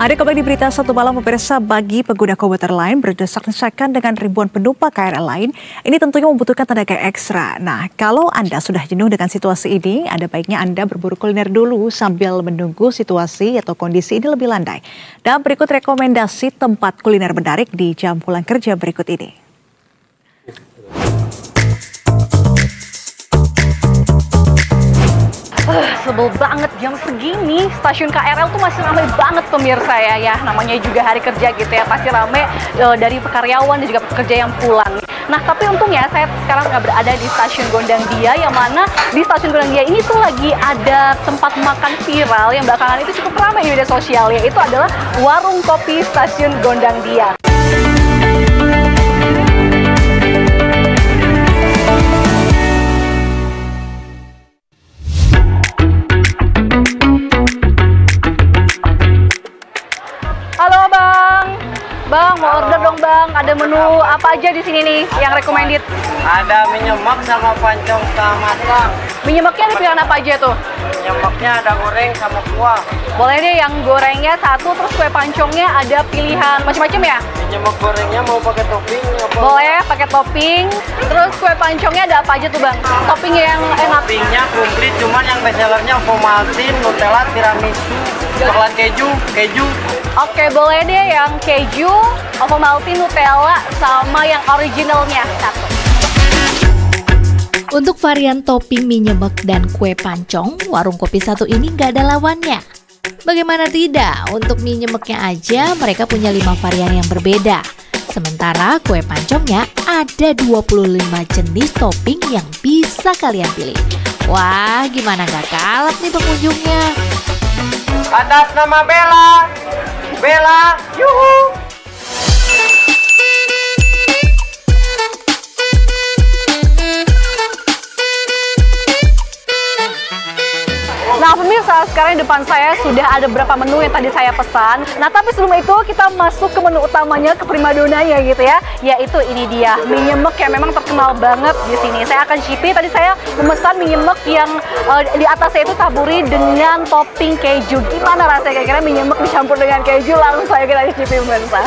Ada kabar di berita satu malam pemirsa bagi pengguna komuter lain berdesak-desakan dengan ribuan penumpang KRL lain. Ini tentunya membutuhkan tenaga ekstra. Nah, kalau Anda sudah jenuh dengan situasi ini, ada baiknya Anda berburu kuliner dulu sambil menunggu situasi atau kondisi ini lebih landai. Dan berikut rekomendasi tempat kuliner menarik di jam pulang kerja berikut ini. Sebel banget jam segini, stasiun KRL tuh masih ramai banget pemirsa ya. Namanya juga hari kerja gitu ya, pasti ramai dari karyawan dan juga pekerja yang pulang. Nah, tapi untungnya saya sekarang nggak berada di stasiun Gondang Dia, yang mana di stasiun Gondang Dia ini tuh lagi ada tempat makan viral yang belakangan itu cukup ramai di media sosial, yaitu adalah warung kopi stasiun Gondang Dia. Halo Bang, mau order dong Bang. Ada menu apa aja di sini nih yang recommended? Ada mie nyemek sama pancong setengah matang. Mie nyemeknya ada pilihan apa aja tuh? Nyemeknya ada goreng sama kuah. Boleh deh yang gorengnya satu, terus kue pancongnya ada pilihan macam-macam ya? Mie nyemek gorengnya mau pakai topping apa? Boleh pakai topping. Terus kue pancongnya ada apa aja tuh Bang? Toppingnya yang enak? Toppingnya komplit, cuman yang bestsellernya Ovomaltine, Nutella, tiramisu, coklat keju. Oke, boleh deh yang keju, Ovomaltine, Nutella, sama yang originalnya satu. Untuk varian topping mie nyemek dan kue pancong, warung kopi satu ini nggak ada lawannya. Bagaimana tidak, untuk mie nyemeknya aja mereka punya 5 varian yang berbeda. Sementara kue pancongnya ada 25 jenis topping yang bisa kalian pilih. Wah, gimana nggak kalap nih pengunjungnya? Atas nama Bella, yuhu! Nah pemirsa, sekarang di depan saya sudah ada beberapa menu yang tadi saya pesan. Nah tapi sebelum itu kita masuk ke menu utamanya, ke primadonanya gitu ya. Yaitu ini dia, mie nyemek yang memang terkenal banget di sini. Saya akan cicipi, tadi saya memesan mie nyemek yang di atasnya itu taburi dengan topping keju. Gimana rasanya kira-kira mie nyemek dicampur dengan keju? Langsung saya kita cicipi pemirsa.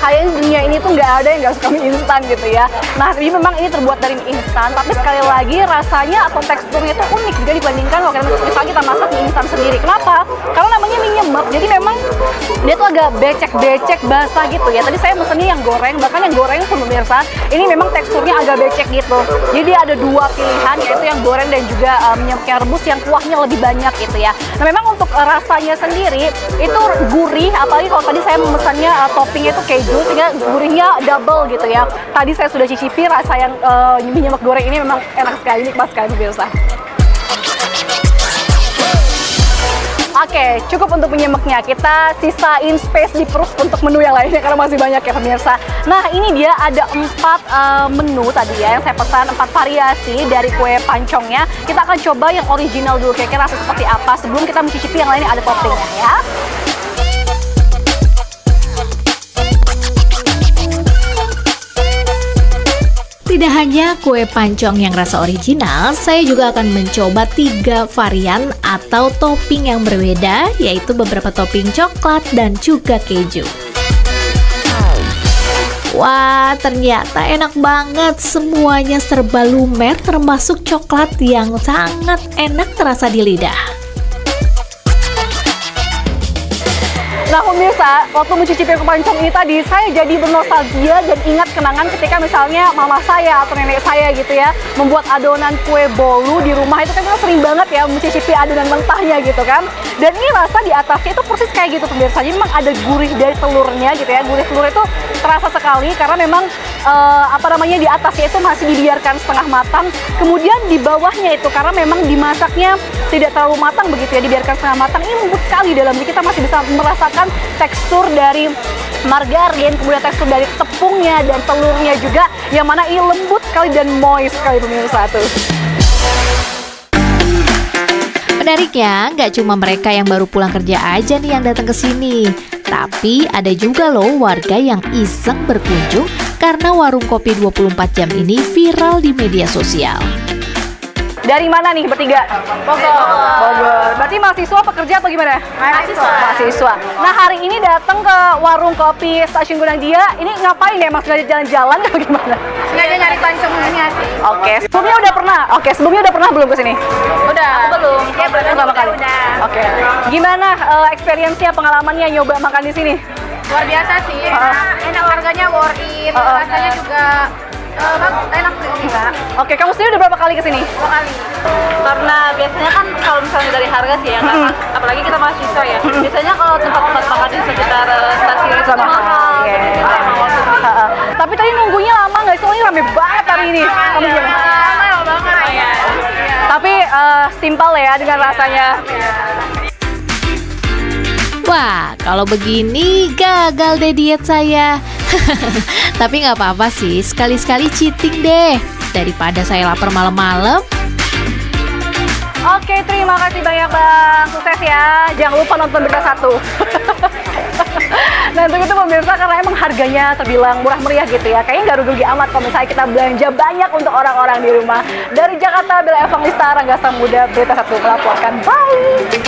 Kayaknya dunia ini tuh nggak ada yang nggak suka mie instan gitu ya. Nah, jadi memang ini terbuat dari mie instan, tapi sekali lagi rasanya atau teksturnya itu unik juga dibandingkan kalau misalnya kita masak mie instan sendiri. Kenapa? Karena namanya mie nyemek, jadi memang dia tuh agak becek-becek basah gitu ya. Tadi saya mesennya yang goreng, bahkan yang goreng pemirsa, ini memang teksturnya agak becek gitu. Jadi ada 2 pilihan, yaitu yang goreng dan juga mie nyemek yang rebus yang kuahnya lebih banyak gitu ya. Nah, memang untuk rasanya sendiri itu gurih, apalagi kalau tadi saya memesannya toppingnya itu keju, sehingga gurihnya double gitu ya. Tadi saya sudah cicipi, rasa yang mie nyemek goreng ini memang enak sekali, nikmat sekali pemirsa. Oke, cukup untuk mie nyemeknya. Kita sisain space di perut untuk menu yang lainnya karena masih banyak ya pemirsa. Nah ini dia ada 4 menu tadi ya yang saya pesan, 4 variasi dari kue pancongnya. Kita akan coba yang original dulu, kira-kira rasa seperti apa sebelum kita mencicipi yang lainnya ada toppingnya ya. Tidak hanya kue pancong yang rasa original, saya juga akan mencoba 3 varian atau topping yang berbeda, yaitu beberapa topping coklat dan juga keju. Wah, ternyata enak banget, semuanya serba lumer termasuk coklat yang sangat enak terasa di lidah. Nah pemirsa, waktu mencicipi kue pancong ini tadi, saya jadi bernostalgia dan ingat kenangan ketika misalnya mama saya atau nenek saya gitu ya, membuat adonan kue bolu di rumah. Itu kan kita sering banget ya mencicipi adonan mentahnya gitu kan. Dan ini rasa di atasnya itu persis kayak gitu pemirsa. Jadi memang ada gurih dari telurnya gitu ya. Gurih telur itu terasa sekali karena memang di atasnya itu masih dibiarkan setengah matang. Kemudian di bawahnya itu karena memang dimasaknya tidak terlalu matang begitu ya, dibiarkan setengah matang. Ini lembut sekali dalam, jadi kita masih bisa merasakan tekstur dari margarin, kemudian tekstur dari tepungnya dan telurnya juga, yang mana ini lembut sekali dan moist sekali pemirsa tuh. Menariknya, nggak cuma mereka yang baru pulang kerja aja nih yang datang ke sini. Tapi ada juga loh warga yang iseng berkunjung karena warung kopi 24 jam ini viral di media sosial. Dari mana nih bertiga? Bogor. Berarti mahasiswa, pekerja atau gimana? Mahasiswa. Nah, hari ini datang ke warung kopi Stasiun Gunung Dia. Ini ngapain ya? Emang sengaja jalan-jalan atau gimana? Sengaja nyari pancongnya sih. Oke. Sebelumnya udah pernah belum ke sini? Udah. Aku belum. Ya, Pertama kali. Oke. Gimana experience-nya, pengalamannya nyoba makan di sini? Luar biasa sih. Enak, harganya worth it. Rasanya juga enak juga. Oke, kamu sendiri udah berapa kali ke sini? 2 kali. Karena biasanya kan kalau misalnya dari harga sih ya, apalagi kita mahasiswa ya. Biasanya kalau tempat-tempat makan di sekitar stasiun itu mahal. Tapi tadi nunggunya lama nggak sih? Soalnya rame banget hari ini. Kamu gimana? Lama banget. Tapi simpel ya dengan rasanya. Wah, kalau begini gagal deh diet saya. Tapi nggak apa-apa sih, sekali-sekali cheating deh. Daripada saya lapar malam-malam. Oke, terima kasih banyak Bang. Sukses ya. Jangan lupa nonton Berita 1. Nah, untuk itu pemirsa, karena emang harganya terbilang murah meriah gitu ya. Kayaknya nggak rugi amat kalau misalnya kita belanja banyak untuk orang-orang di rumah. Dari Jakarta, Bella Evangelista, Rangga Samuda, Berita 1 melaporkan. Bye!